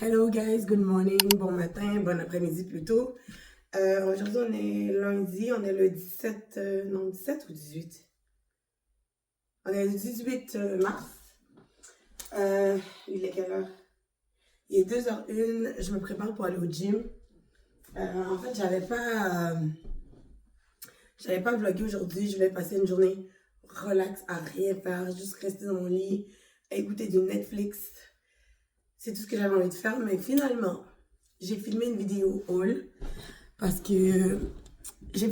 Hello guys, good morning, bon matin, bon après-midi plutôt. Aujourd'hui on est lundi, on est le 17, non 17 ou 18? On est le 18 mars. Il est quelle heure? Il est 2h01, je me prépare pour aller au gym. En fait, j'avais pas vlogué aujourd'hui, je voulais passer une journée relax à rien faire, juste rester dans mon lit, écouter du Netflix. C'est tout ce que j'avais envie de faire, mais finalement, j'ai filmé une vidéo haul parce que je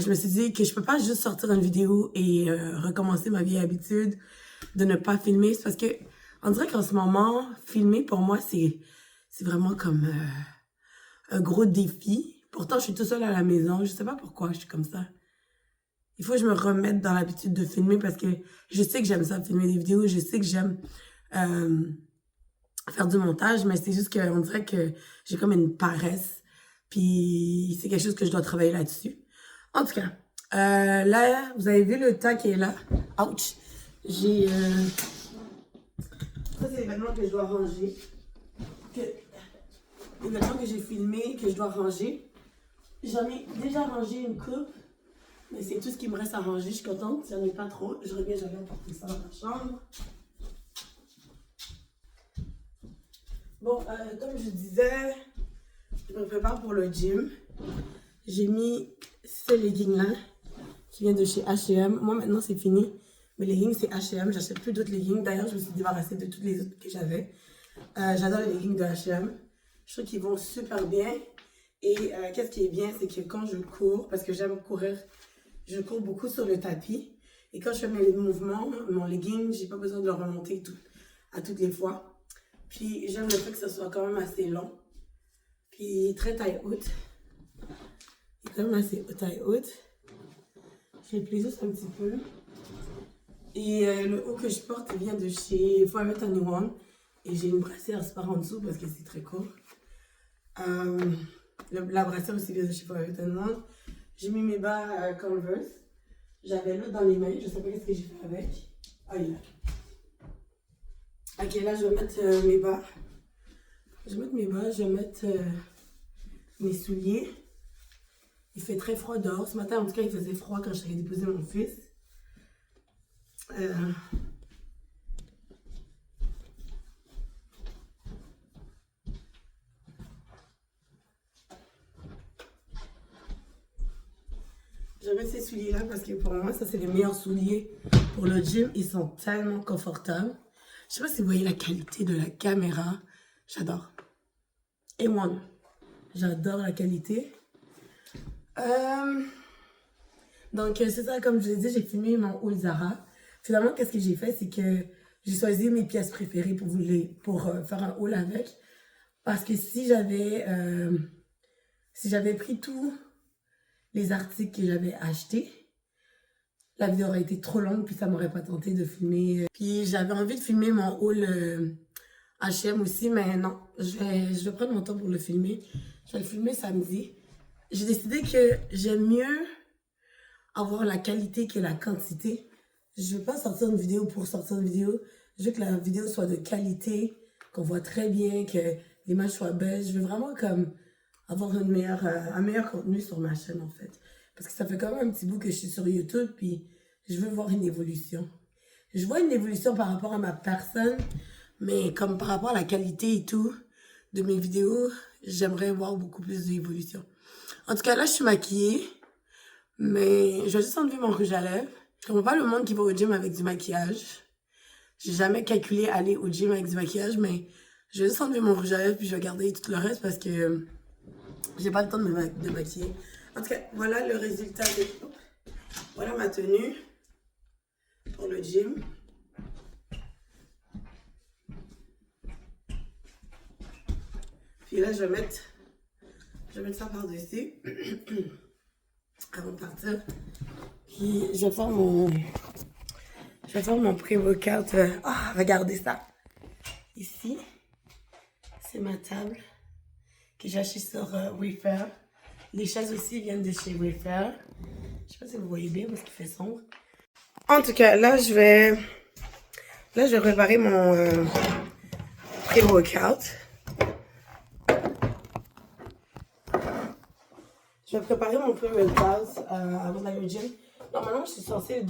me suis dit que je peux pas juste sortir une vidéo et recommencer ma vieille habitude de ne pas filmer. C'est parce que on dirait qu'en ce moment, filmer pour moi c'est vraiment comme un gros défi. Pourtant, je suis tout seule à la maison, je sais pas pourquoi je suis comme ça. Il faut que je me remette dans l'habitude de filmer parce que je sais que j'aime ça filmer des vidéos, je sais que j'aime faire du montage, mais c'est juste qu'on dirait que j'ai comme une paresse. Puis c'est quelque chose que je dois travailler là-dessus. En tout cas, là, vous avez vu le tas qui est là. Ouch! J'ai... Ça, c'est les vêtements que je dois ranger. Les vêtements que j'ai filmés, que je dois ranger. J'en ai déjà rangé une coupe. Mais c'est tout ce qui me reste à ranger. Je suis contente. J'en ai pas trop. Je reviens, j'avais apporté ça dans ma chambre. Bon, comme je disais, je me prépare pour le gym. J'ai mis ce legging-là qui vient de chez H&M. Moi, maintenant, c'est fini. Mes leggings, c'est H&M. J'achète plus d'autres leggings. D'ailleurs, je me suis débarrassée de toutes les autres que j'avais. J'adore les leggings de H&M. Je trouve qu'ils vont super bien. Et qu'est-ce qui est bien, c'est que quand je cours, parce que j'aime courir, je cours beaucoup sur le tapis. Et quand je fais mes mouvements, mon legging, j'ai pas besoin de le remonter à toutes les fois. Puis j'aime le fait que ça soit quand même assez long. Puis très taille haute. Il est quand même assez taille haute. Je le plie juste un petit peu. Et le haut que je porte, il vient de chez Forever 21. Et j'ai une brassière spare en dessous parce que c'est très court. La brassière aussi vient de chez Forever 21. J'ai mis mes bas Converse. J'avais l'autre dans les mains. Je sais pas ce que j'ai fait avec. Ah, il est là. Ok, là, je vais mettre mes bas. Je vais mettre mes souliers. Il fait très froid dehors. Ce matin, en tout cas, il faisait froid quand j'allais déposer mon fils. Je vais mettre ces souliers-là parce que pour moi, ça, c'est les meilleurs souliers pour le gym. Ils sont tellement confortables. Je sais pas si vous voyez la qualité de la caméra. J'adore. Et moi, j'adore la qualité. Donc, c'est ça, comme je l'ai dit, j'ai filmé mon haul Zara. Finalement, qu'est-ce que j'ai fait, c'est que j'ai choisi mes pièces préférées pour faire un haul avec. Parce que si j'avais pris tous les articles que j'avais achetés, la vidéo aurait été trop longue, puis ça m'aurait pas tenté de filmer. Puis j'avais envie de filmer mon haul H&M aussi, mais non, je vais prendre mon temps pour le filmer. Je vais le filmer samedi. J'ai décidé que j'aime mieux avoir la qualité que la quantité. Je veux pas sortir une vidéo pour sortir une vidéo. Je veux que la vidéo soit de qualité, qu'on voit très bien, que l'image soit belle. Je veux vraiment comme avoir un meilleur contenu sur ma chaîne en fait. Parce que ça fait quand même un petit bout que je suis sur YouTube, puis je veux voir une évolution. Je vois une évolution par rapport à ma personne, mais comme par rapport à la qualité et tout de mes vidéos, j'aimerais voir beaucoup plus d'évolution. En tout cas, là, je suis maquillée, mais je vais juste enlever mon rouge à lèvres. Je comprends pas le monde qui va au gym avec du maquillage. J'ai jamais calculé aller au gym avec du maquillage, mais je vais juste enlever mon rouge à lèvres puis je vais garder tout le reste parce que j'ai pas le temps de maquiller. En tout cas, voilà le résultat de... Voilà ma tenue pour le gym. Puis là, je vais mettre ça par-dessus avant de partir. Puis je vais faire mon pré-workout. Ah, regardez ça. Ici, c'est ma table que j'ai achetée sur Wayfair. Les chaises aussi viennent de chez Wayfair. Je sais pas si vous voyez bien parce qu'il fait sombre. En tout cas, là, je vais réparer pré-workout. Je vais préparer mon pré-workout avant d'aller au gym. Normalement, je suis censée le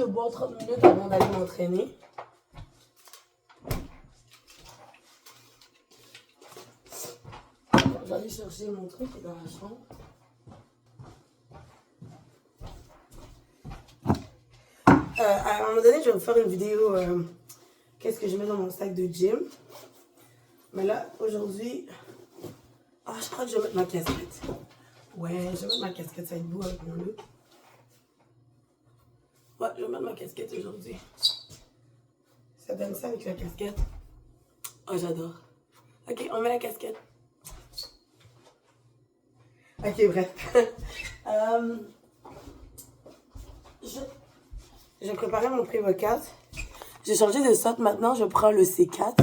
boire 30 minutes avant d'aller m'entraîner. Je vais aller chercher mon truc qui est dans la chambre. À un moment donné, je vais vous faire une vidéo qu'est-ce que je mets dans mon sac de gym. Mais là, aujourd'hui, je crois que je vais mettre ma casquette. Ouais, je vais mettre ma casquette, ça va être beau avec mon look. Ouais, je vais mettre ma casquette aujourd'hui. Ça donne ça avec la casquette. Oh, j'adore. Ok, on met la casquette. Ok, bref. J'ai préparé mon pré-workout. J'ai changé de sorte maintenant. Je prends le C4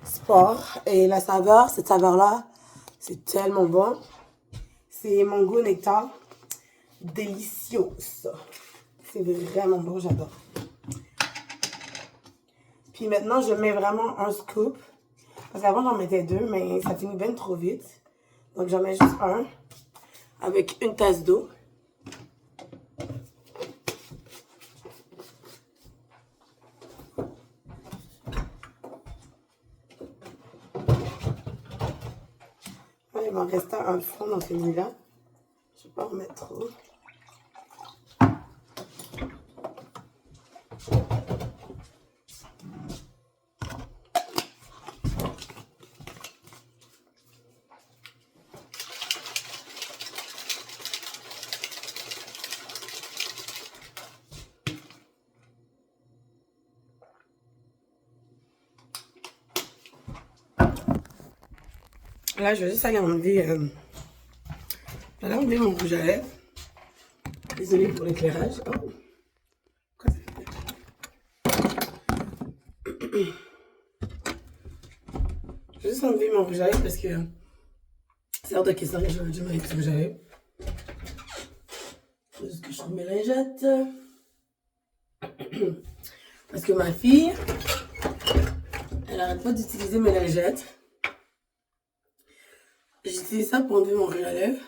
Sport. Et la saveur, cette saveur-là, c'est tellement bon. C'est mango nectar. Délicieux. C'est vraiment bon, j'adore. Puis maintenant, je mets vraiment un scoop. Parce qu'avant, j'en mettais 2, mais ça finit bien trop vite. Donc, j'en mets juste un. Avec une tasse d'eau. Il m'en restait un fond dans celui-là. Je ne vais pas en mettre trop. Là, je vais juste aller enlever, mon rouge à lèvres. Désolée pour l'éclairage. Oh. Quoi ça fait? Je vais juste enlever mon rouge à lèvres parce que c'est hors de question que je vais me mettre du rouge à lèvres. Faut juste que je trouve mes lingettes. Parce que ma fille, elle arrête pas d'utiliser mes lingettes. J'utilise ça pour enlever mon rouge à lèvres.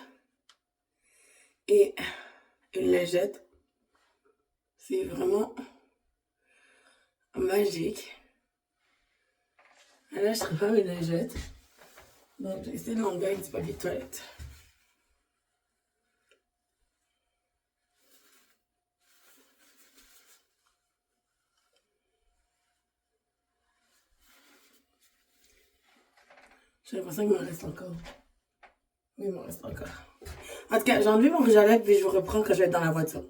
Et une lingette. C'est vraiment magique. Là, je ne pas mes lingettes. Donc, j'ai essayé de l'enlever avec du papier de toilette. J'ai l'impression qu'il m'en reste encore. Oui, il m'en reste encore. En tout cas, j'ai enlevé mon rouge à lèvres puis je vous reprends quand je vais être dans la voiture.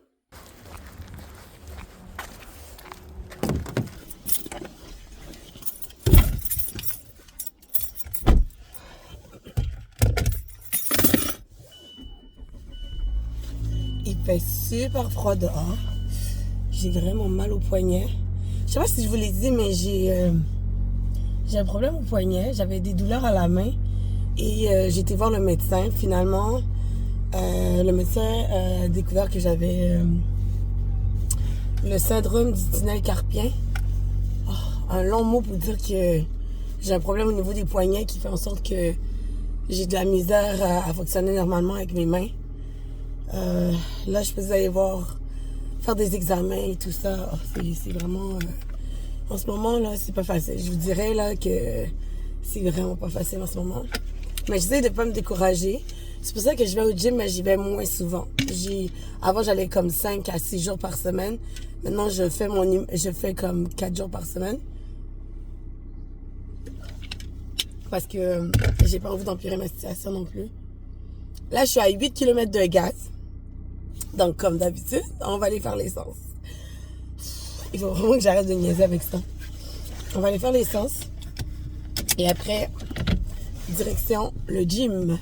Il fait super froid dehors. J'ai vraiment mal au poignet. Je sais pas si je vous l'ai dit, mais j'ai un problème au poignet. J'avais des douleurs à la main. Et j'ai été voir le médecin. Finalement, le médecin a découvert que j'avais le syndrome du tunnel carpien. Oh, un long mot pour dire que j'ai un problème au niveau des poignets qui fait en sorte que j'ai de la misère à fonctionner normalement avec mes mains. Là, je peux aller voir, faire des examens et tout ça. Oh, c'est vraiment... en ce moment, là, c'est pas facile. Je vous dirais là que c'est vraiment pas facile en ce moment. Mais j'essaie de pas me décourager. C'est pour ça que je vais au gym, mais j'y vais moins souvent. Avant, j'allais comme 5 à 6 jours par semaine. Maintenant, je fais comme 4 jours par semaine. Parce que j'ai pas envie d'empirer ma situation non plus. Là, je suis à 8 km de gaz. Donc, comme d'habitude, on va aller faire l'essence. Il faut vraiment que j'arrête de niaiser avec ça. On va aller faire l'essence. Et après, direction le gym.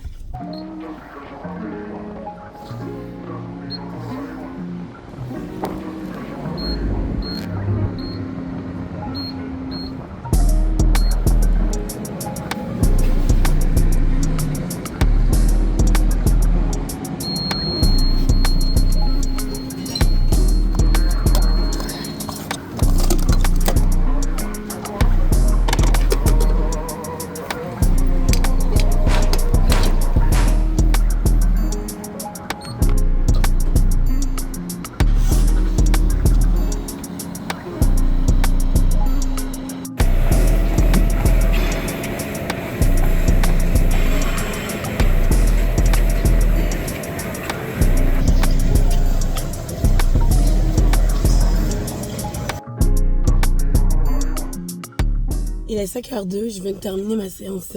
Il est 5h02, je viens de terminer ma séance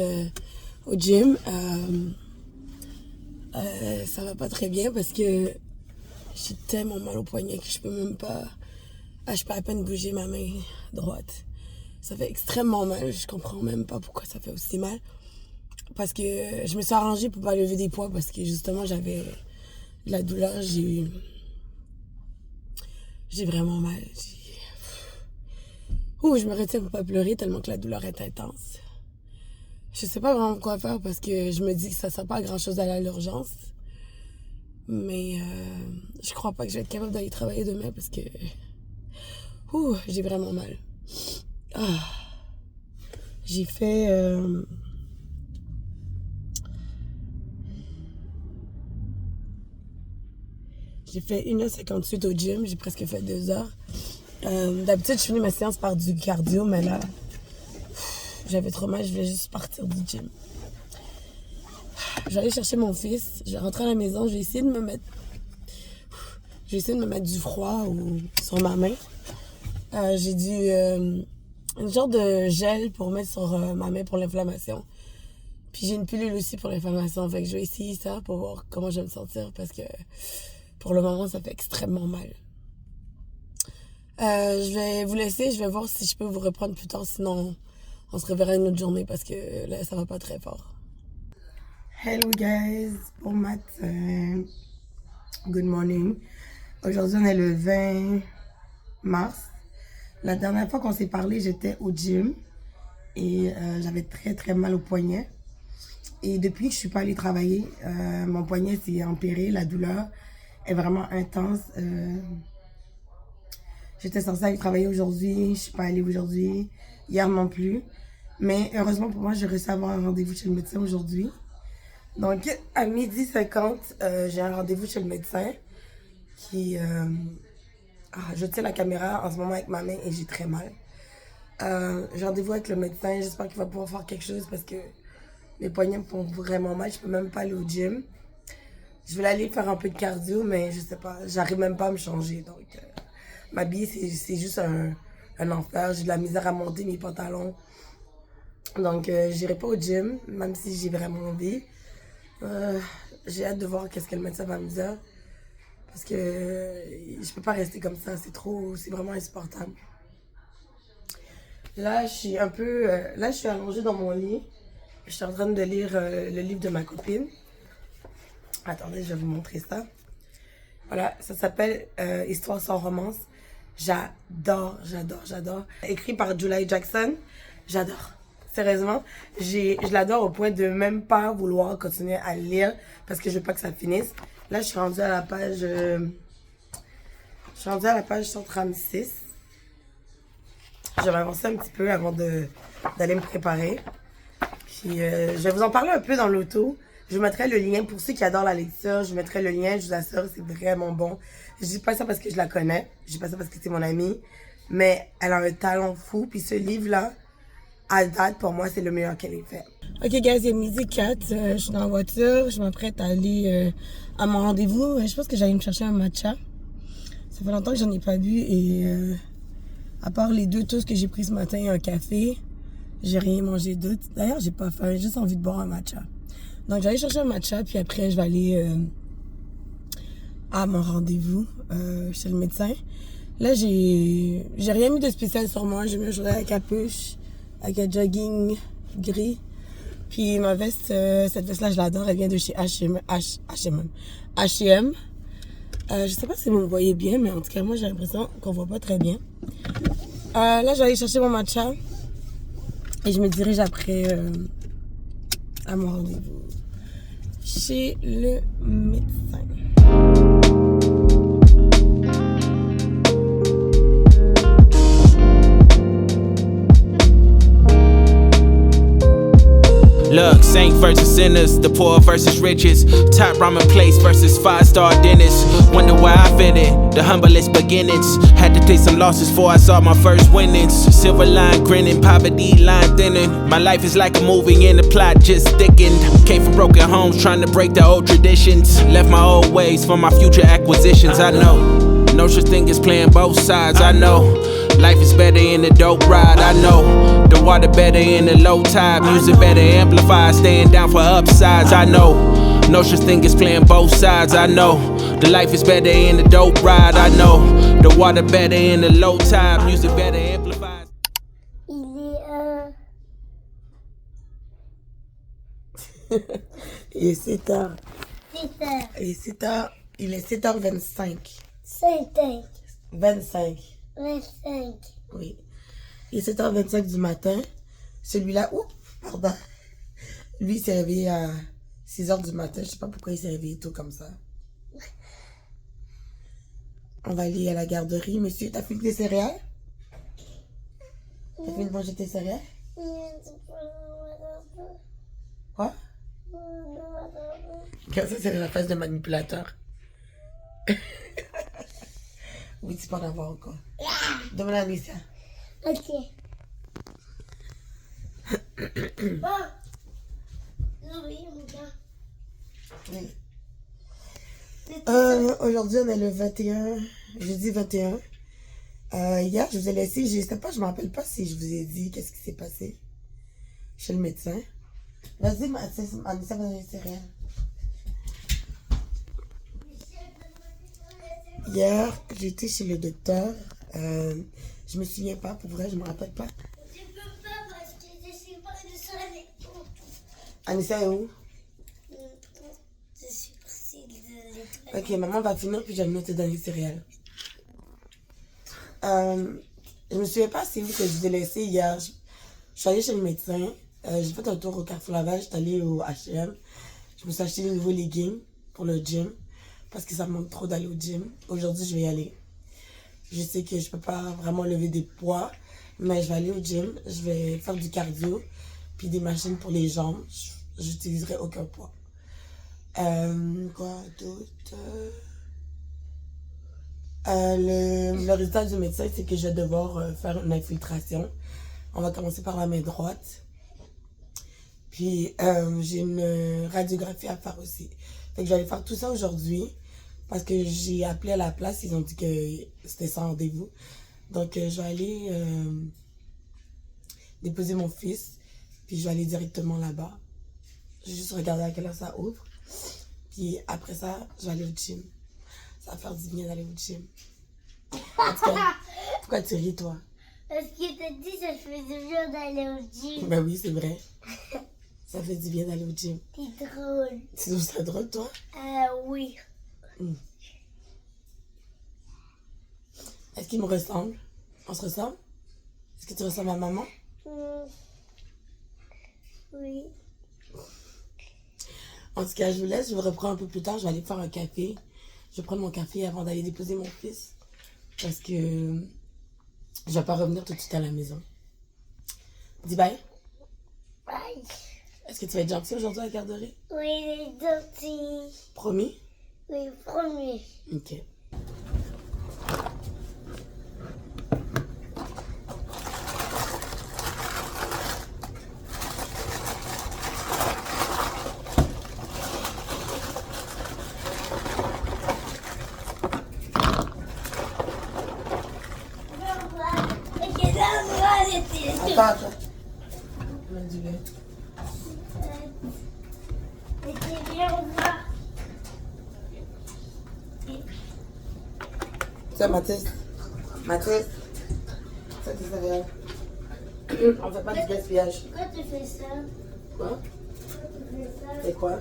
au gym. Ça va pas très bien parce que j'ai tellement mal au poignet que je peux même pas... je peux à peine bouger ma main droite. Ça fait extrêmement mal, je comprends même pas pourquoi ça fait aussi mal. Parce que je me suis arrangée pour pas lever des poids parce que justement j'avais de la douleur, j'ai vraiment mal. Je me retiens pour pas pleurer tellement que la douleur est intense. Je sais pas vraiment quoi faire parce que je me dis que ça sert pas à grand chose d'aller à l'urgence. Mais je crois pas que je vais être capable d'aller travailler demain parce que j'ai vraiment mal. J'ai fait j'ai fait 1h58 au gym, j'ai presque fait 2 heures. D'habitude, je finis ma séance par du cardio, mais là, j'avais trop mal, je voulais juste partir du gym. Je vais aller chercher mon fils, je vais rentrer à la maison, je vais essayer de me mettre du froid sur ma main. J'ai une genre de gel pour mettre sur ma main pour l'inflammation. Puis j'ai une pilule aussi pour l'inflammation, fait que je vais essayer ça pour voir comment je vais me sentir parce que pour le moment, ça fait extrêmement mal. Je vais vous laisser, je vais voir si je peux vous reprendre plus tard, sinon on se reverra une autre journée parce que là, ça va pas très fort. Hello guys, bon matin, good morning. Aujourd'hui, on est le 20 mars. La dernière fois qu'on s'est parlé, j'étais au gym et j'avais très très mal au poignet. Et depuis que je suis pas allée travailler, mon poignet s'est empiré, la douleur est vraiment intense. J'étais censée aller travailler aujourd'hui, je suis pas allée aujourd'hui, hier non plus. Mais heureusement pour moi, j'ai réussi à avoir un rendez-vous chez le médecin aujourd'hui. Donc à 12h50, j'ai un rendez-vous chez le médecin qui... je tiens la caméra en ce moment avec ma main et j'ai très mal. J'ai rendez-vous avec le médecin, j'espère qu'il va pouvoir faire quelque chose parce que mes poignets me font vraiment mal, je peux même pas aller au gym. Je vais aller faire un peu de cardio, mais je sais pas, j'arrive même pas à me changer. Donc, m'habiller, c'est juste un enfer. J'ai de la misère à monter mes pantalons. Donc, j'irai pas au gym, même si j'ai vraiment envie. J'ai hâte de voir qu'est-ce que le médecin va me dire. Parce que je peux pas rester comme ça, c'est vraiment insupportable. Là, je suis allongée dans mon lit. Je suis en train de lire le livre de ma copine. Attendez, je vais vous montrer ça. Voilà, ça s'appelle Histoire sans romance. J'adore. Écrit par Julia Jackson. J'adore. Sérieusement, je l'adore au point de même pas vouloir continuer à le lire parce que je veux pas que ça finisse. Là, je suis rendue à la page 136. Je vais avancer un petit peu avant d'aller me préparer. Puis, je vais vous en parler un peu dans l'auto. Je vous mettrai le lien pour ceux qui adorent la lecture. Je vous mettrai le lien, je vous assure, c'est vraiment bon. Je dis pas ça parce que je la connais. Je dis pas ça parce que c'est mon amie. Mais elle a un talent fou. Puis ce livre-là, à date, pour moi, c'est le meilleur qu'elle ait fait. Ok, guys, il est 12h04. Je suis dans la voiture. Je m'apprête à aller à mon rendez-vous. Je pense que j'allais me chercher un matcha. Ça fait longtemps que j'en ai pas bu. Et à part les 2 toasts que j'ai pris ce matin et un café, j'ai rien mangé d'autre. D'ailleurs, j'ai pas faim. J'ai juste envie de boire un matcha. Donc, j'allais chercher un matcha, puis après, je vais aller à mon rendez-vous chez le médecin. Là, j'ai rien mis de spécial sur moi. J'ai mis un journal à capuche, avec un jogging gris. Puis ma veste, cette veste-là, je l'adore. Elle vient de chez H&M. Je sais pas si vous me voyez bien, mais en tout cas, moi, j'ai l'impression qu'on voit pas très bien. Là, je vais aller chercher mon matcha. Et je me dirige après à mon rendez-vous chez le médecin. Look, saint versus sinners, the poor versus riches, top ramen place versus 5-star dinners. Wonder why I fit in, the humblest beginnings. Had to take some losses before I saw my first winnings. Silver line grinning, poverty line thinning. My life is like a movie and the plot just thickened. Came from broken homes trying to break the old traditions. Left my old ways for my future acquisitions, I know. No such thing as playing both sides, I know. Life is better in the dope ride, I know. The water better in the low tide. Music better amplified, staying down for upsides, I know. No such thing as playing both sides, I know. The life is better in the dope ride, I know. The water better in the low tide. Music better amplified. Il est 7 heures. 7 heures. Il est 7 heures. Il est 7h25. 5. 25. 25. Oui. Il est 7h25 du matin. Celui-là, oups, pardon. Lui, il s'est réveillé à 6h du matin. Je sais pas pourquoi il s'est réveillé tôt comme ça. On va aller à la garderie. Monsieur, t'as fini tes céréales? T'as fini de manger tes céréales? Quoi? Regarde, ça, c'est la face de manipulateur. Oui, tu peux en avoir encore. Demande à Alicia. Ok. Oui, mon gars. Oui. Aujourd'hui, on est le 21. Jeudi 21. Hier, je vous ai laissé. Je sais pas, je me rappelle pas si je vous ai dit qu'est-ce qui s'est passé chez le médecin. Vas-y, Anissa va donner les céréales. Hier, j'étais chez le docteur. Je me souviens pas, pour vrai, je me rappelle pas. Je peux pas parce que je suis pas de soleil. Anissa est où? Je suis partie de l'étoile. Ok, maman va finir puis je vais venir te donner les céréales. Je me souviens pas c'est où que je vous ai laissé hier. Je suis allée chez le médecin. J'ai fait un tour au Carrefour Laval. J'étais allée au H&M. Je me suis acheté des nouveaux leggings pour le gym. Parce que ça me manque trop d'aller au gym. Aujourd'hui, je vais y aller. Je sais que je peux pas vraiment lever des poids. Mais je vais aller au gym. Je vais faire du cardio. Puis des machines pour les jambes. J'utiliserai aucun poids. Quoi d'autre? Le résultat du médecin, c'est que je vais devoir faire une infiltration. On va commencer par la main droite. Puis j'ai une radiographie à faire aussi. Fait que je vais aller faire tout ça aujourd'hui. Parce que j'ai appelé à la place, ils ont dit que c'était sans rendez-vous. Donc je vais aller déposer mon fils. Puis je vais aller directement là-bas. Je vais juste regarder à quelle heure ça ouvre. Puis après ça, je vais aller au gym. Ça va faire du bien d'aller au gym. En tout cas, pourquoi tu ris, toi? Parce que t'as dit ça fait du bien d'aller au gym. Ben oui, c'est vrai. Ça fait du bien d'aller au gym. C'est drôle. Tu trouves ça drôle, toi? Oui. Est-ce qu'il me ressemble? On se ressemble? Est-ce que tu ressembles à maman? Oui. En tout cas, je vous laisse. Je vous reprends un peu plus tard. Je vais aller faire un café. Je vais prendre mon café avant d'aller déposer mon fils. Parce que je vais pas revenir tout de suite à la maison. Dis bye. Bye. Est-ce que tu vas être gentil aujourd'hui à la garderie? Oui, les gentils. Promis? Oui, promis. Ok. Attends. On a du lait. C'était bien, au revoir. Tiens, Mathis. Mathis. Ça, tu savais. On fait pas du gaspillage. Pourquoi tu fais ça? Quoi? Pourquoi tu fais ça? C'est quoi?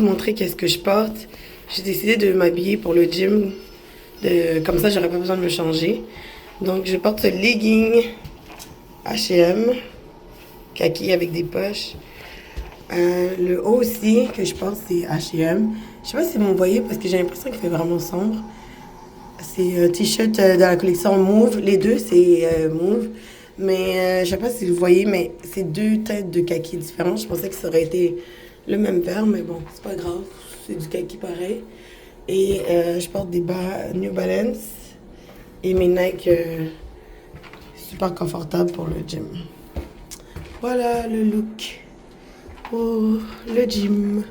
vous montrer qu'est-ce que je porte. J'ai décidé de m'habiller pour le gym. Comme ça, j'aurais pas besoin de me changer. Donc, je porte ce legging H&M, kaki avec des poches. Le haut aussi que je porte, c'est H&M. Je sais pas si vous me voyez parce que j'ai l'impression qu'il fait vraiment sombre. C'est un t-shirt de la collection Mauve. Les deux, c'est Mauve. Mais je sais pas si vous voyez, mais c'est deux têtes de kaki différentes. Je pensais que ça aurait été le même vert, mais bon, c'est pas grave. C'est du kaki pareil. Et je porte des bas New Balance et mes Nike super confortables pour le gym. Voilà le look pour le gym.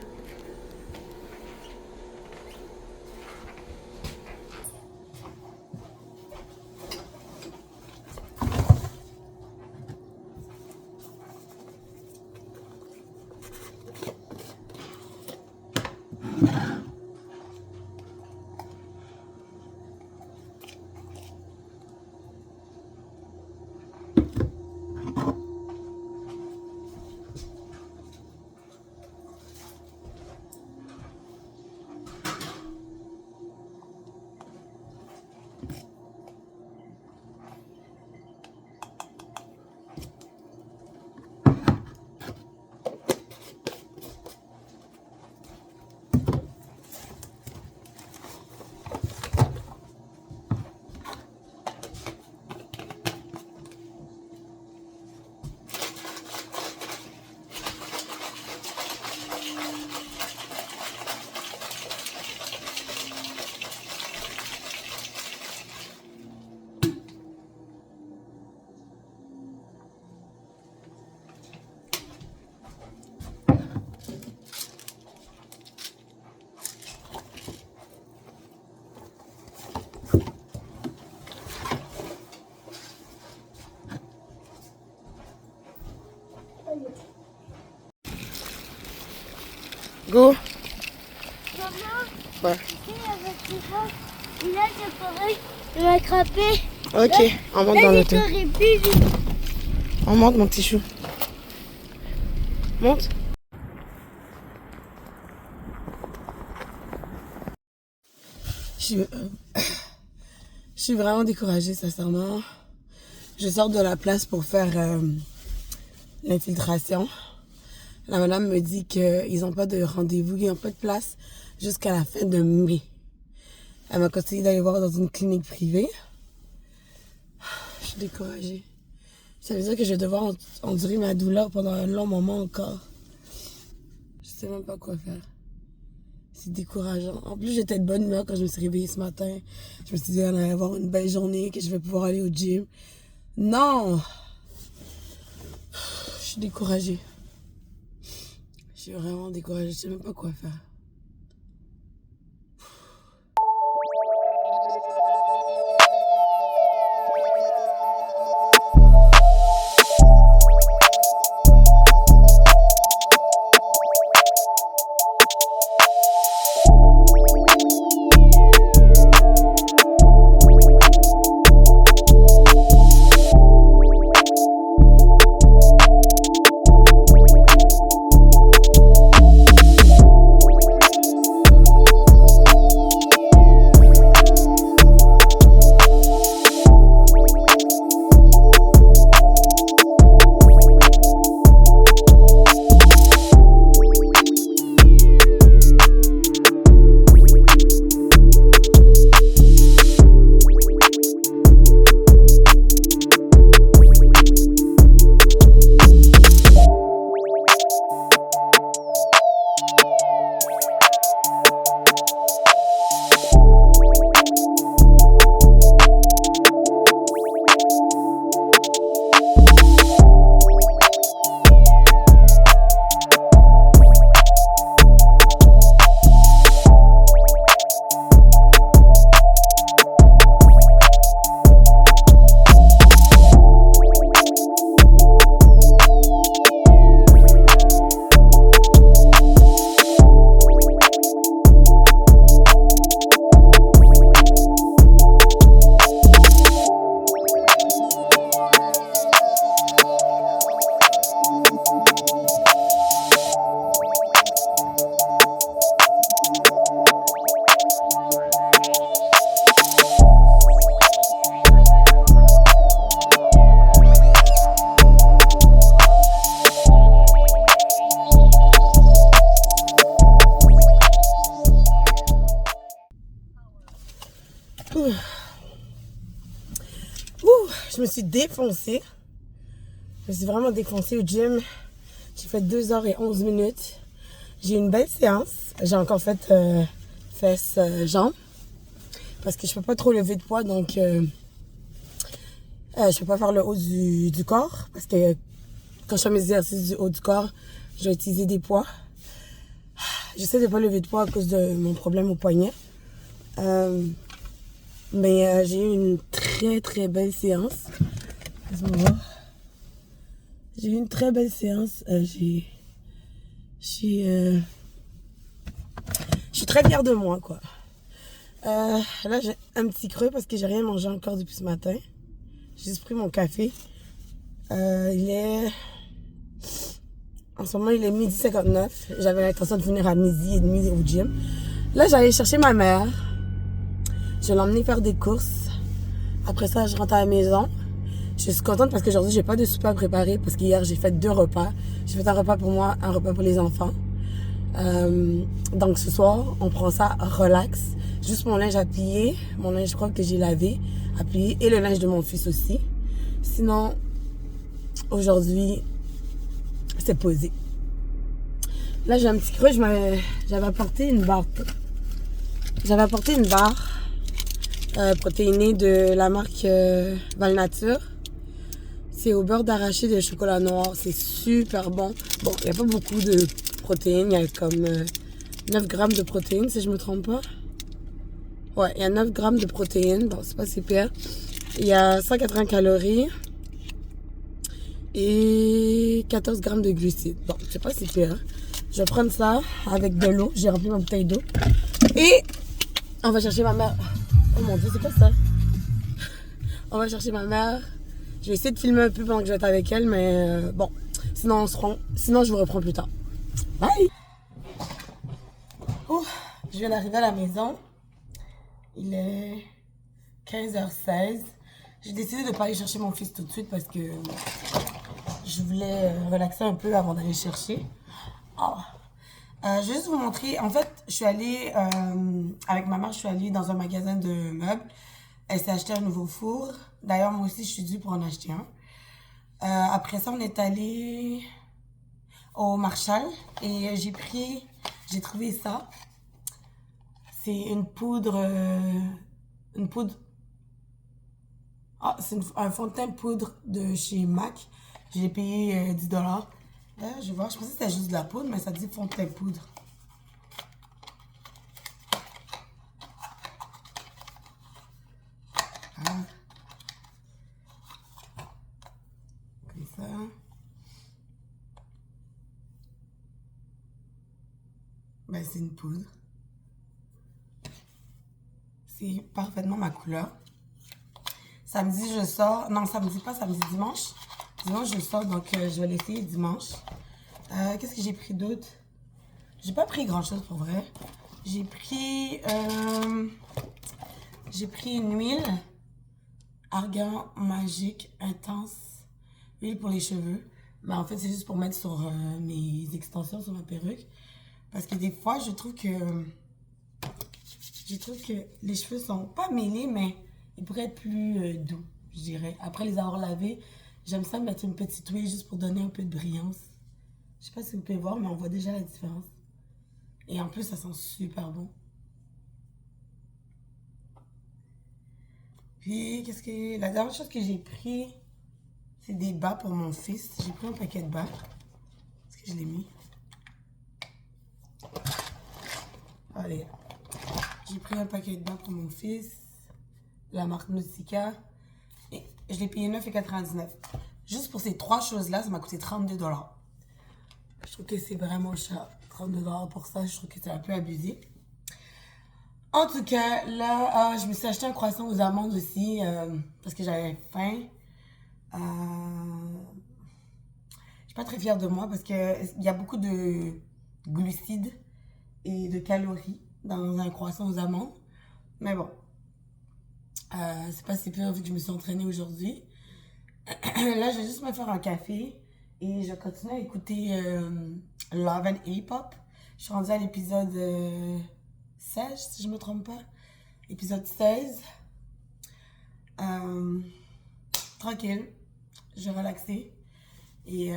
Go. Maman, Ouais. tu sais, avec les gens, et là, c'est pareil, il m'a attrapé. Ok, on monte dans Là, l'auto. il t'aurait pu. On monte, mon petit chou. Monte. Je suis vraiment découragée, sincèrement. Je sors de la place pour faire l'infiltration. La madame me dit qu'ils n'ont pas de rendez-vous, ils n'ont pas de place jusqu'à la fin de mai. Elle m'a conseillé d'aller voir dans une clinique privée. Je suis découragée. Ça veut dire que je vais devoir endurer ma douleur pendant un long moment encore. Je sais même pas quoi faire. C'est décourageant. En plus, j'étais de bonne humeur quand je me suis réveillée ce matin. Je me suis dit, on allait avoir une belle journée, que je vais pouvoir aller au gym. Non! Je suis découragée. Je suis vraiment découragée. Je sais même pas quoi faire. suis défoncée. Je me suis vraiment défoncée au gym. J'ai fait 2h11. J'ai eu une belle séance. J'ai encore fait fesses, jambes. Parce que je peux pas trop lever de poids, donc je peux pas faire le haut du corps. Parce que quand je fais mes exercices du haut du corps, je vais utiliser des poids. J'essaie de pas lever de poids à cause de mon problème au poignet. Mais j'ai eu une très belle séance. Laisse-moi voir. J'ai eu une très belle séance. Je suis très fière de moi, quoi. Là, j'ai un petit creux parce que j'ai rien mangé encore depuis ce matin. J'ai juste pris mon café. En ce moment, il est 12h59. J'avais l'intention de finir à 12h30 au gym. Là, j'allais chercher ma mère. Je vais l'emmener faire des courses. Après ça, je rentre à la maison. Je suis contente parce qu'aujourd'hui, j'ai pas de souper à préparer parce qu'hier, j'ai fait 2 repas. J'ai fait un repas pour moi, un repas pour les enfants. Donc, ce soir, on prend ça relax. Juste mon linge à plier. Mon linge, je crois que j'ai lavé, à plier. Et le linge de mon fils aussi. Sinon, aujourd'hui, c'est posé. Là, j'ai un petit creux. J'avais apporté une barre. Protéinée de la marque Valnature. C'est au beurre d'arachide et de chocolat noir. C'est super bon. Bon, il n'y a pas beaucoup de protéines. Il y a comme 9 grammes de protéines, si je me trompe pas. Ouais, il y a 9 grammes de protéines. Bon, c'est pas si pire. Il y a 180 calories. Et 14 grammes de glucides. Bon, c'est pas si pire. Je vais prendre ça avec de l'eau. J'ai rempli ma bouteille d'eau. Et on va chercher ma mère. Oh mon Dieu, c'est quoi ça? On va chercher ma mère. Je vais essayer de filmer un peu pendant que je vais être avec elle, mais bon. Sinon, je vous reprends plus tard. Bye! Oh, je viens d'arriver à la maison. Il est 15h16. J'ai décidé de ne pas aller chercher mon fils tout de suite parce que je voulais relaxer un peu avant d'aller chercher. Oh. Je vais juste vous montrer. En fait, je suis allée, avec ma mère, je suis allée dans un magasin de meubles. Elle s'est acheté un nouveau four. D'ailleurs, moi aussi, je suis due pour en acheter un. Après ça, on est allé au Marshall et j'ai trouvé ça. C'est une poudre, c'est un fond de teint poudre de chez MAC. J'ai payé 10 $. Là, je vais voir, je pensais que c'était juste de la poudre, mais ça dit fond de teint poudre. Ah. Comme ça. Ben, c'est une poudre. C'est parfaitement ma couleur. Samedi, je sors. Non, samedi pas, samedi, dimanche. Dimanche, je sors, donc je vais l'essayer dimanche. Qu'est-ce que j'ai pris d'autre? J'ai pas pris grand-chose pour vrai. J'ai pris une huile. Argan Magique Intense. Huile pour les cheveux. Mais en fait, c'est juste pour mettre sur mes extensions, sur ma perruque. Parce que des fois, je trouve que les cheveux sont pas mêlés, mais ils pourraient être plus doux, je dirais. Après les avoir lavés, j'aime ça mettre une petite huile juste pour donner un peu de brillance. Je sais pas si vous pouvez voir, mais on voit déjà la différence. Et en plus, ça sent super bon. Puis, la dernière chose que j'ai pris, c'est des bas pour mon fils. J'ai pris un paquet de bas. Est-ce que je l'ai mis? Allez. J'ai pris un paquet de bas pour mon fils. La marque Nautica. Et je l'ai payé 9,99 $. Juste pour ces 3 choses-là, ça m'a coûté 32 $. Je trouve que c'est vraiment cher. 32 $ pour ça, je trouve que c'est un peu abusé. En tout cas, là, je me suis acheté un croissant aux amandes aussi parce que j'avais faim. Je suis pas très fière de moi parce qu'il y a beaucoup de glucides et de calories dans un croissant aux amandes. Mais bon, c'est pas si pire vu que je me suis entraînée aujourd'hui. Là, je vais juste me faire un café et je continue à écouter Love and Hip-Hop. Je suis rendue à l'épisode 16, si je me trompe pas. Épisode 16. tranquille. Je vais relaxer. Et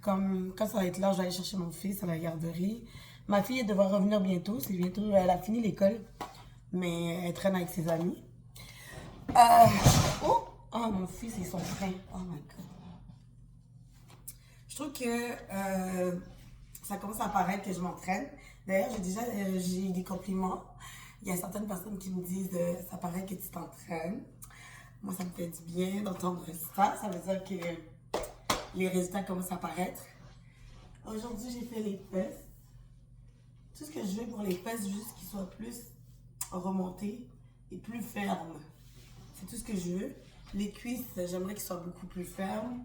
comme quand ça va être l'heure, je vais aller chercher mon fils à la garderie. Ma fille, elle devrait revenir bientôt. C'est bientôt, elle a fini l'école. Mais elle traîne avec ses amis. Oh, mon fils et son frein. Oh my God. Je trouve que ça commence à paraître que je m'entraîne. D'ailleurs, j'ai des compliments. Il y a certaines personnes qui me disent ça paraît que tu t'entraînes. Moi, ça me fait du bien d'entendre ça. Ça veut dire que les résultats commencent à apparaître. Aujourd'hui, j'ai fait les fesses. Tout ce que je veux pour les fesses, juste qu'ils soient plus remontés et plus fermes. C'est tout ce que je veux. Les cuisses, j'aimerais qu'ils soient beaucoup plus fermes.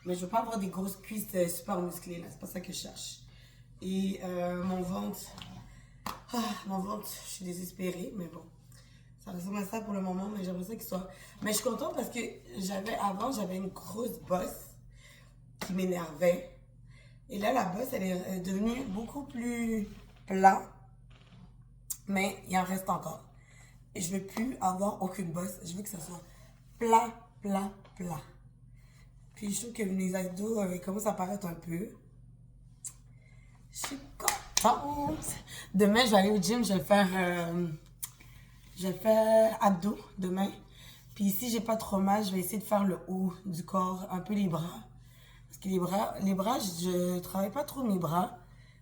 Mais je veux pas avoir des grosses cuisses super musclées, là. C'est pas ça que je cherche. Et mon ventre, je suis désespérée, mais bon. Ça ressemble à ça pour le moment, mais j'aimerais ça qu'il soit... Mais je suis contente parce que avant, j'avais une grosse bosse qui m'énervait. Et là, la bosse, elle est devenue beaucoup plus plat. Mais il en reste encore. Et je veux plus avoir aucune bosse. Je veux que ça soit plat, plat, plat. Puis je trouve que mes abdos commencent à apparaître un peu. Je suis contente. Demain, je vais aller au gym, je vais faire abdos demain. Puis si j'ai pas trop mal, je vais essayer de faire le haut du corps, un peu les bras. Parce que les bras, je travaille pas trop mes bras.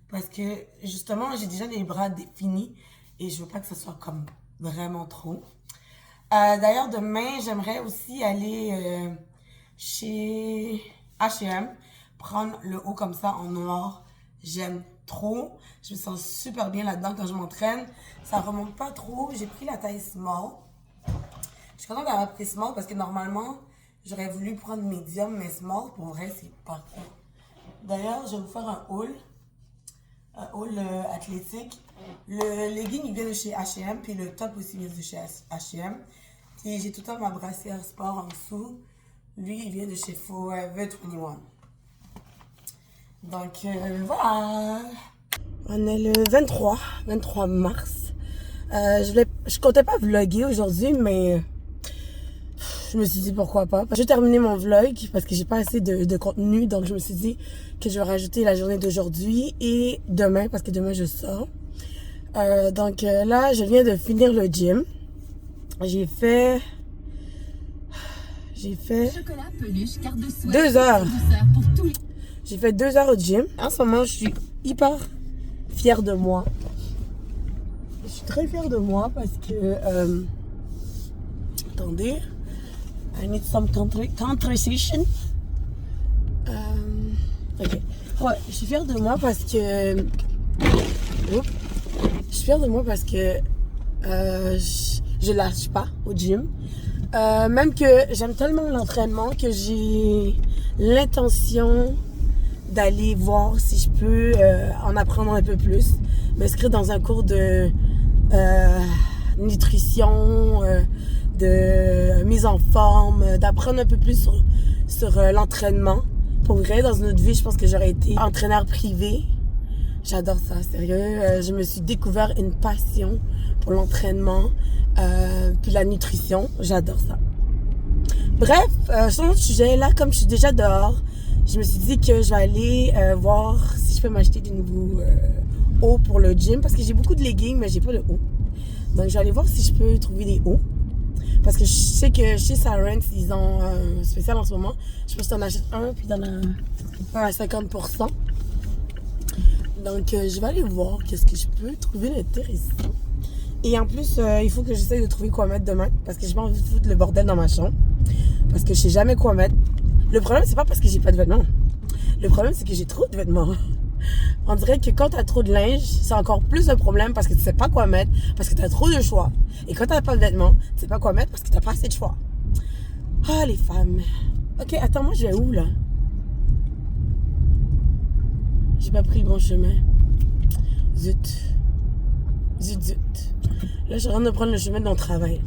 Parce que justement, j'ai déjà les bras définis. Et je veux pas que ça soit comme vraiment trop. D'ailleurs, demain, j'aimerais aussi aller chez H&M, prendre le haut comme ça en noir. J'aime trop. Je me sens super bien là-dedans quand je m'entraîne. Ça remonte pas trop. J'ai pris la taille small. Je suis contente d'avoir pris small parce que normalement, j'aurais voulu prendre medium, mais small, pour vrai, c'est parfait. D'ailleurs, je vais vous faire un haul athlétique. Le legging, il vient de chez H&M, puis le top aussi vient de chez H&M. Puis j'ai tout le temps ma brassière sport en dessous. Lui, il vient de chez Forever 21. Donc, voilà. On est le 23 mars. Je comptais pas vlogger aujourd'hui, mais je me suis dit pourquoi pas. J'ai terminé mon vlog parce que j'ai pas assez de contenu, donc je me suis dit que je vais rajouter la journée d'aujourd'hui et demain, parce que demain je sors. Donc là, je viens de finir le gym. J'ai fait Chocolat, peluche, carte de souhait, 2 heures. pour tous les... J'ai fait 2 heures au gym. En ce moment, je suis hyper fière de moi. Je suis très fière de moi parce que... attendez. I need some conversation. Ok. Ouais, je suis fière de moi parce que... Oups. Je suis fière de moi parce que je lâche pas au gym. Même que j'aime tellement l'entraînement que j'ai l'intention d'aller voir si je peux en apprendre un peu plus. M'inscrire dans un cours de nutrition, de mise en forme, d'apprendre un peu plus sur l'entraînement. Pour vrai, dans une autre vie, je pense que j'aurais été entraîneur privé. J'adore ça, sérieux. Je me suis découvert une passion pour l'entraînement, puis la nutrition. J'adore ça. Bref, sur notre sujet, là, comme je suis déjà dehors, je me suis dit que je vais aller voir si je peux m'acheter des nouveaux hauts pour le gym. Parce que j'ai beaucoup de leggings, mais j'ai pas de hauts. Donc, je vais aller voir si je peux trouver des hauts. Parce que je sais que chez Sarens, ils ont un spécial en ce moment. Je pense que tu en achètes un, puis tu en as un à 50%. Donc, je vais aller voir qu'est-ce que je peux trouver d'intéressant. Et en plus, il faut que j'essaye de trouver quoi mettre demain. Parce que j'ai pas envie de foutre le bordel dans ma chambre. Parce que je sais jamais quoi mettre. Le problème, c'est pas parce que j'ai pas de vêtements. Le problème, c'est que j'ai trop de vêtements. On dirait que quand t'as trop de linge, c'est encore plus un problème parce que tu sais pas quoi mettre, parce que t'as trop de choix. Et quand t'as pas de vêtements, tu sais pas quoi mettre parce que t'as pas assez de choix. Ah, les femmes. Ok, attends, moi, je vais où, là? J'ai pas pris le bon chemin. Zut. Zut, zut. Là, je suis en train de prendre le chemin de mon travail.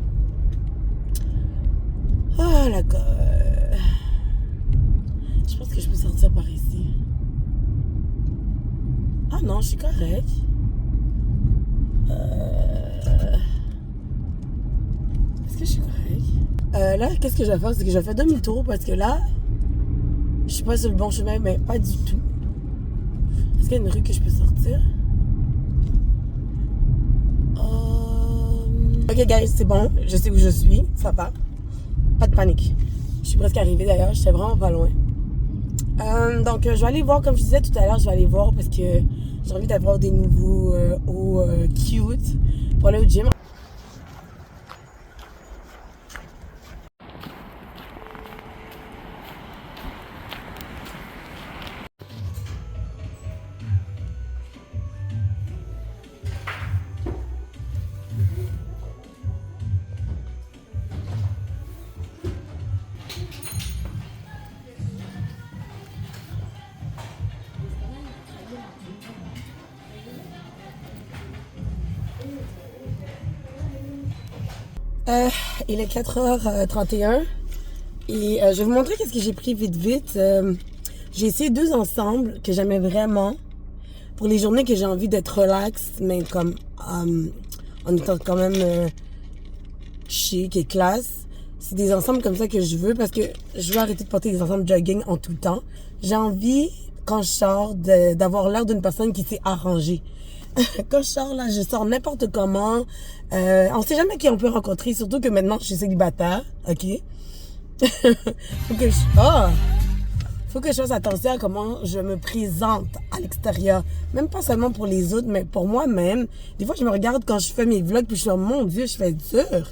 Oh, la gueule. Je pense que je peux sortir par ici. Ah non, je suis correct. Est-ce que je suis correct? Là, qu'est-ce que je vais faire? C'est que je vais faire demi-tour parce que là, je suis pas sur le bon chemin, mais pas du tout. Est-ce qu'il y a une rue que je peux sortir? Ok, guys, c'est bon. Je sais où je suis. Ça va. Pas de panique. Je suis presque arrivée d'ailleurs. J'étais vraiment pas loin. Donc, je vais aller voir, comme je disais tout à l'heure, je vais aller voir parce que j'ai envie d'avoir des nouveaux hauts cute pour aller au gym. Il est 4h31 et je vais vous montrer qu'est-ce que j'ai pris vite. J'ai essayé 2 ensembles que j'aimais vraiment pour les journées que j'ai envie d'être relax, mais comme en étant quand même chic et classe. C'est des ensembles comme ça que je veux parce que je veux arrêter de porter des ensembles jogging en tout temps. J'ai envie, quand je sors, d'avoir l'air d'une personne qui s'est arrangée. Quand je sors, là, je sors n'importe comment. On sait jamais qui on peut rencontrer, surtout que maintenant, je suis célibataire, OK? Faut que je fasse attention à comment je me présente à l'extérieur. Même pas seulement pour les autres, mais pour moi-même. Des fois, je me regarde quand je fais mes vlogs, puis je suis oh, mon Dieu, je fais dur.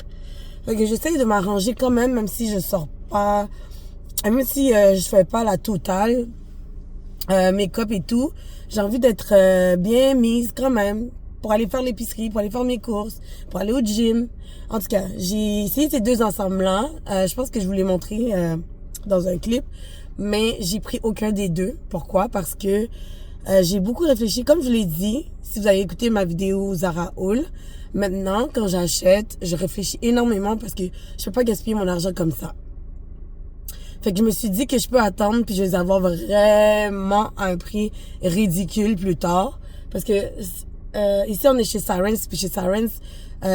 Fait que j'essaye de m'arranger quand même si je sors pas, même si je fais pas la totale, make-up et tout. J'ai envie d'être bien mise quand même pour aller faire l'épicerie, pour aller faire mes courses, pour aller au gym. En tout cas, j'ai essayé ces 2 ensembles-là. Je pense que je vous l'ai montré dans un clip, mais j'ai pris aucun des 2. Pourquoi? Parce que j'ai beaucoup réfléchi. Comme je l'ai dit, si vous avez écouté ma vidéo Zara Haul, maintenant, quand j'achète, je réfléchis énormément parce que je peux pas gaspiller mon argent comme ça. Fait que je me suis dit que je peux attendre puis je vais les avoir vraiment à un prix ridicule plus tard. Parce que ici, on est chez Sirens. Puis chez Sirens,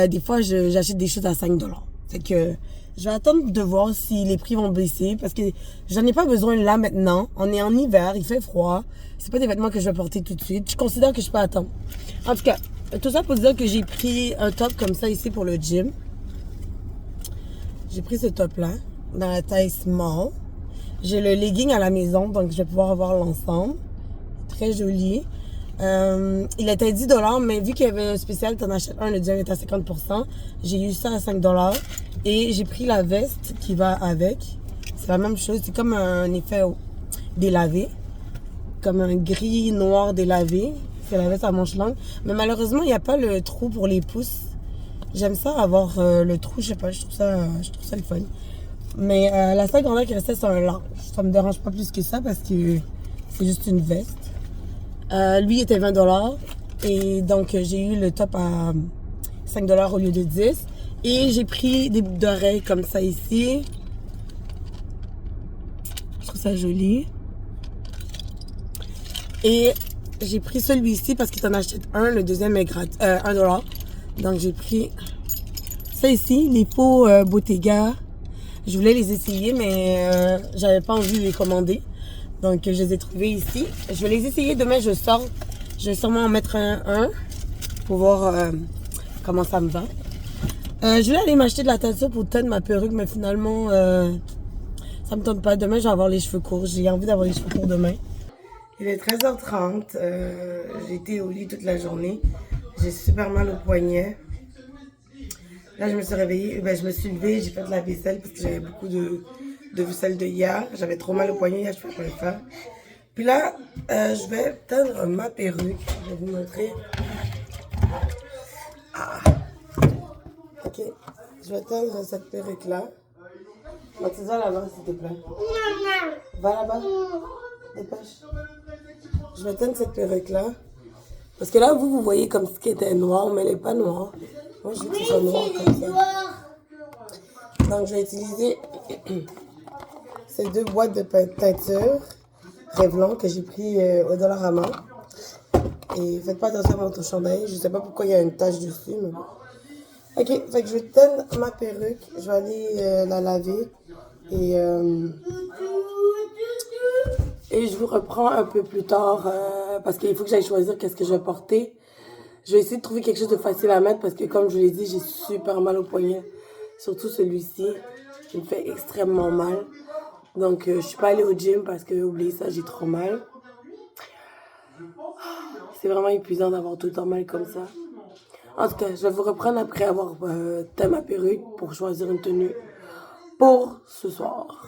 des fois, j'achète des choses à 5$. Fait que je vais attendre de voir si les prix vont baisser. Parce que j'en ai pas besoin là maintenant. On est en hiver, il fait froid. C'est pas des vêtements que je vais porter tout de suite. Je considère que je peux attendre. En tout cas, tout ça pour dire que j'ai pris un top comme ça ici pour le gym. J'ai pris ce top-là dans la taille small. J'ai le legging à la maison, donc je vais pouvoir avoir l'ensemble. Très joli. Il était à 10$, mais vu qu'il y avait un spécial, t'en achètes un, le deuxième est à 50%. J'ai eu ça à 5$. Et j'ai pris la veste qui va avec. C'est la même chose, c'est comme un effet délavé. Comme un gris noir délavé. C'est la veste à manches longues. Mais malheureusement, il n'y a pas le trou pour les pouces. J'aime ça avoir le trou, je sais pas, je trouve ça le fun. Mais la seule grandeur qui restait, c'est un large. Ça me dérange pas plus que ça parce que c'est juste une veste. Lui était 20$. Et donc, j'ai eu le top à 5$ au lieu de 10$. Et j'ai pris des boucles d'oreilles comme ça ici. Je trouve ça joli. Et j'ai pris celui-ci parce qu'il t'en achète un. Le deuxième est gratuit, 1$. Donc, j'ai pris ça ici, les faux Bottega. Je voulais les essayer, mais j'avais pas envie de les commander. Donc, je les ai trouvés ici. Je vais les essayer. Demain, je sors. Je vais sûrement en mettre un pour voir comment ça me va. Je voulais aller m'acheter de la teinture pour teindre ma perruque, mais finalement, ça me tente pas. Demain, je vais avoir les cheveux courts. J'ai envie d'avoir les cheveux courts demain. Il est 13h30. J'ai été au lit toute la journée. J'ai super mal au poignet. Là, je me suis réveillée, je me suis levée, j'ai fait de la vaisselle parce que j'avais beaucoup de vaisselle de hier. J'avais trop mal au poignet, hier, je pouvais pas le faire. Puis là, je vais teindre ma perruque. Je vais vous montrer. Ah. Ok, je vais teindre cette perruque-là. Mathilda, là-bas, s'il te plaît. Va là-bas. Dépêche. Je vais teindre cette perruque-là. Parce que là, vous voyez comme ce qui était noir, mais elle n'est pas noire. Moi, je veux que ce soit noir comme ça. Donc, je vais utiliser ces 2 boîtes de teinture Revlon que j'ai pris au Dollarama. Et faites pas attention à mon chandail. Je sais pas pourquoi il y a une tache dessus, mais bon. Ok, fait que je vais teindre ma perruque. Je vais aller la laver. Et je vous reprends un peu plus tard parce qu'il faut que j'aille choisir qu'est-ce que je vais porter. Je vais essayer de trouver quelque chose de facile à mettre parce que comme je vous l'ai dit, j'ai super mal au poignet. Surtout celui-ci qui me fait extrêmement mal. Donc je suis pas allée au gym parce que, oubliez ça, j'ai trop mal. C'est vraiment épuisant d'avoir tout le temps mal comme ça. En tout cas, je vais vous reprendre après avoir teint ma perruque pour choisir une tenue pour ce soir.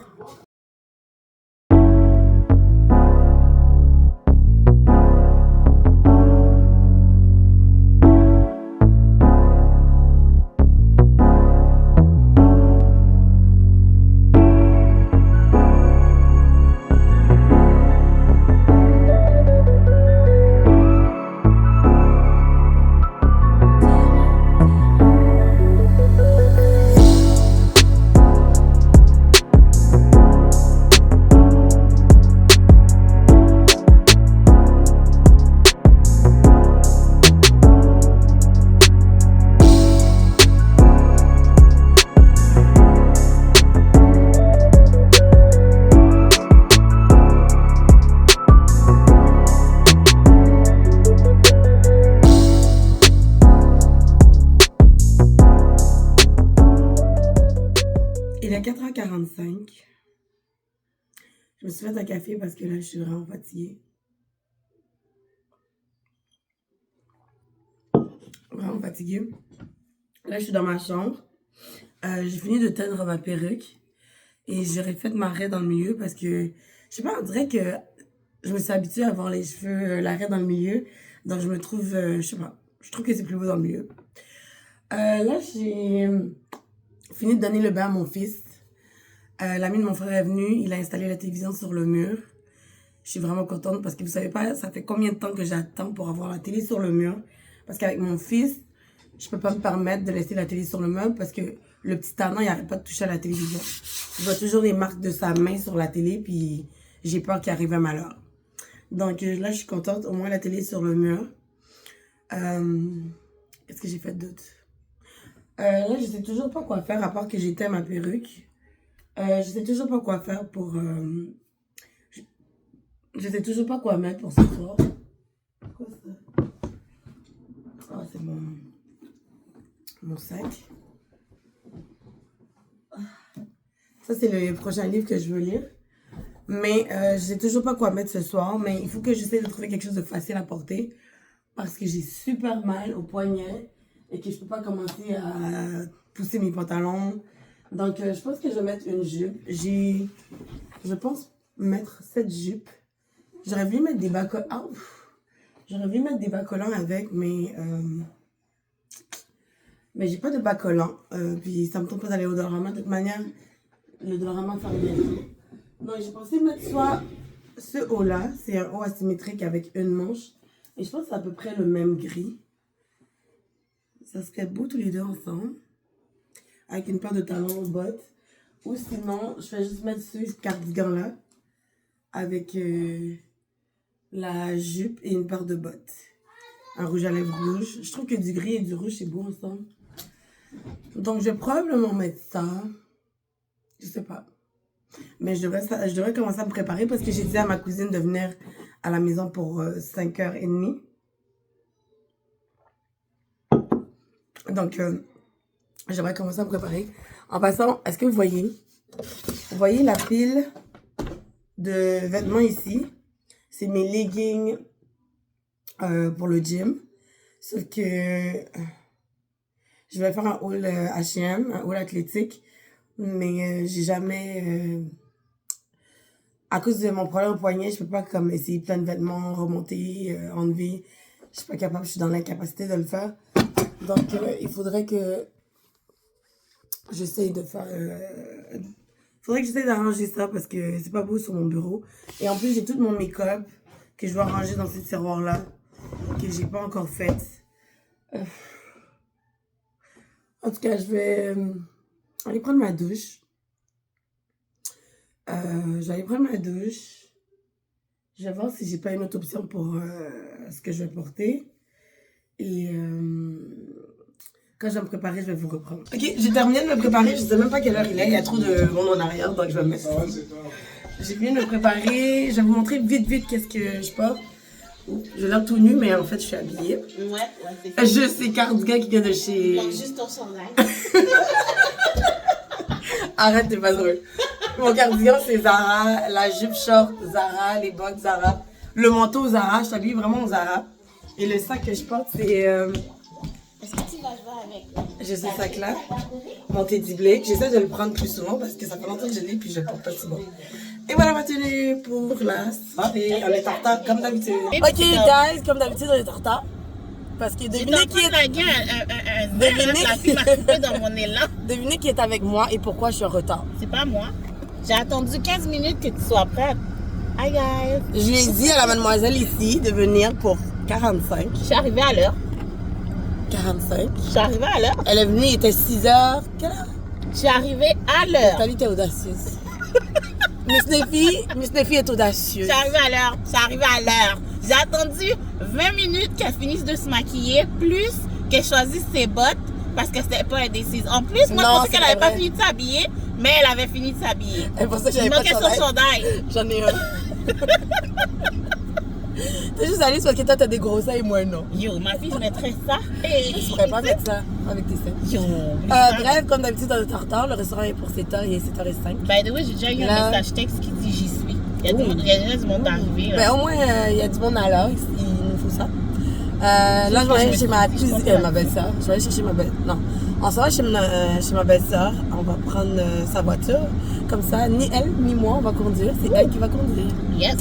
Il est 4h45. Je me suis fait un café parce que là, je suis vraiment fatiguée. Vraiment fatiguée. Là, je suis dans ma chambre. J'ai fini de teindre ma perruque. Et j'aurais fait ma raie dans le milieu parce que, je sais pas, on dirait que je me suis habituée à avoir les cheveux, la raie dans le milieu. Donc, je me trouve, je sais pas, je trouve que c'est plus beau dans le milieu. Là, j'ai fini de donner le bain à mon fils. L'ami de mon frère est venu, il a installé la télévision sur le mur. Je suis vraiment contente parce que vous savez pas, ça fait combien de temps que j'attends pour avoir la télé sur le mur. Parce qu'avec mon fils, je peux pas me permettre de laisser la télé sur le mur parce que le petit Tana, il arrête pas de toucher à la télévision. Je vois toujours les marques de sa main sur la télé, puis j'ai peur qu'il arrive un malheur. Donc là, je suis contente, au moins la télé est sur le mur. Qu'est-ce que j'ai fait d'autre? Là, je sais toujours pas quoi faire à part que j'ai teint ma perruque. Je sais toujours pas quoi faire pour... Je sais toujours pas quoi mettre pour ce soir. Quoi ça? Ah, c'est mon sac. Ça, c'est le prochain livre que je veux lire. Mais je sais toujours pas quoi mettre ce soir. Mais il faut que j'essaie de trouver quelque chose de facile à porter. Parce que j'ai super mal au poignet. Et que je peux pas commencer à pousser mes pantalons. Donc, je pense que je vais mettre une jupe. Je pense mettre cette jupe. J'aurais voulu mettre des bas collants. Ah, j'aurais voulu mettre des bas collants avec, mais j'ai pas de bas collants. Puis ça me tente pas d'aller au Dollarama. De toute manière, le Dollarama ferme bientôt. Donc, j'ai pensé mettre soit ce haut-là. C'est un haut asymétrique avec une manche. Et je pense que c'est à peu près le même gris. Ça serait beau tous les deux ensemble. Avec une paire de talons, bottes. Ou sinon, je vais juste mettre ce cardigan-là. Avec la jupe et une paire de bottes. Un rouge à lèvres rouge. Je trouve que du gris et du rouge, c'est beau ensemble. Donc, je vais probablement mettre ça. Je sais pas. Mais je devrais commencer à me préparer parce que j'ai dit à ma cousine de venir à la maison pour 5h30. Donc, je devrais commencer à me préparer. En passant, est-ce que vous voyez la pile de vêtements ici? C'est mes leggings pour le gym. Sauf que je vais faire un haul H&M, un haul athlétique. Mais j'ai jamais... à cause de mon problème au poignet, je peux pas comme essayer plein de vêtements, remonter, enlever. Je suis pas capable, je suis dans l'incapacité de le faire. Donc, il faudrait que j'essaye de faire... faudrait que j'essaye d'arranger ça parce que c'est pas beau sur mon bureau. Et en plus, j'ai tout mon make-up que je dois ranger dans ce tiroir-là, que j'ai pas encore fait. En tout cas, je vais aller prendre ma douche. Je vais aller prendre ma douche. Je vais voir si j'ai pas une autre option pour ce que je vais porter. Et Quand je vais me préparer, je vais vous reprendre. Ok, j'ai terminé de me préparer. Je sais même pas quelle heure il est. Il y a trop de monde en arrière, donc je vais me mettre. J'ai fini de me préparer. Je vais vous montrer vite qu'est-ce que je porte. Je l'air tout nu, mais en fait, je suis habillée. Ouais, c'est Je sais, cardigan qui vient de chez... donc juste ton chandail. Arrête, t'es pas drôle. Mon cardigan, c'est Zara. La jupe short, Zara. Les bottes, Zara. Le manteau, Zara. Je t'habille vraiment au Zara. Et le sac que je porte, c'est... Est-ce que tu vas jouer avec? J'ai ce sac-là. Mon Teddy Blake. J'essaie de le prendre plus souvent parce que ça fait longtemps que je l'ai puis je le porte pas souvent. Et voilà ma tenue pour la soirée. On est en retard comme d'habitude. Ok, guys, comme d'habitude, on est en retard. Parce que devinez qui est... La fille m'a coupé dans mon élan. Devinez qui est avec moi et pourquoi je suis en retard. C'est pas moi. J'ai attendu 15 minutes que tu sois prête. Hi guys. Je lui ai dit à la mademoiselle ici de venir pour 45. Je suis arrivée à l'heure. 45. Je suis arrivée à l'heure. Elle est venue, il était 6h. Quelle heure? Je suis arrivée à l'heure. Nathalie, t'es audacieuse. Miss Nefi est audacieuse. Je suis arrivée à l'heure. Je suis arrivée à l'heure. J'ai attendu 20 minutes qu'elle finisse de se maquiller, plus qu'elle choisisse ses bottes parce que c'était pas indécise. En plus, moi, je pensais qu'elle avait pas fini de s'habiller, mais elle avait fini de s'habiller. Elle pensait que Il j'avais pas de manquait son chandail. J'en ai un. T'es juste allée parce que toi, t'as des gros seins et moi, non. Yo, ma fille, je mettrais ça. Hey. Je pourrais pas mettre ça avec tes seins. Yo. Bref, comme d'habitude, on est en retard. Le restaurant est pour 7h, il est 7h05. By the way, j'ai déjà eu Là. un message texte qui dit j'y suis. Il y a déjà du monde arrivé. Ben, au moins, il y a du monde à l'heure. Il nous faut ça. Là, je vais aller chez ma belle-sœur. Je vais aller chercher ma belle... Non. On s'en va chez ma belle-sœur. On va prendre sa voiture. Comme ça, ni elle, ni moi, on va conduire. C'est elle qui va conduire. Yes.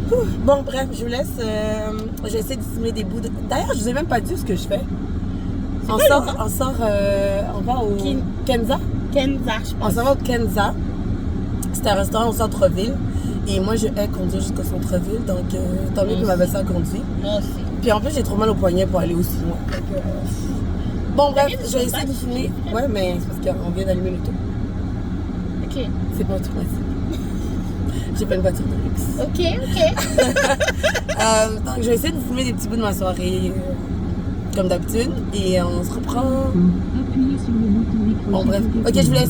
Ouh. Bon, bref, je vous laisse. Je vais essayer de simuler des bouts de... D'ailleurs, je vous ai même pas dit ce que je fais. On va au Kenza. Kenza, je On pense. s'en va au Kenza. C'est un restaurant au centre-ville. Et moi, je hais conduire jusqu'au centre-ville. Donc, tant mieux que ma belle-sœur conduit. Moi aussi. Puis en plus, j'ai trop mal au poignet pour aller aussi loin. Donc, bon, bref, je vais essayer de filmer. Ouais, mais c'est parce qu'on vient d'allumer l'auto. Ok. C'est pas automatique. J'ai pas une voiture de luxe. Ok. Donc, je vais essayer de filmer des petits bouts de ma soirée, comme d'habitude. Et on se reprend. Bon, bref. Ok, je vous laisse.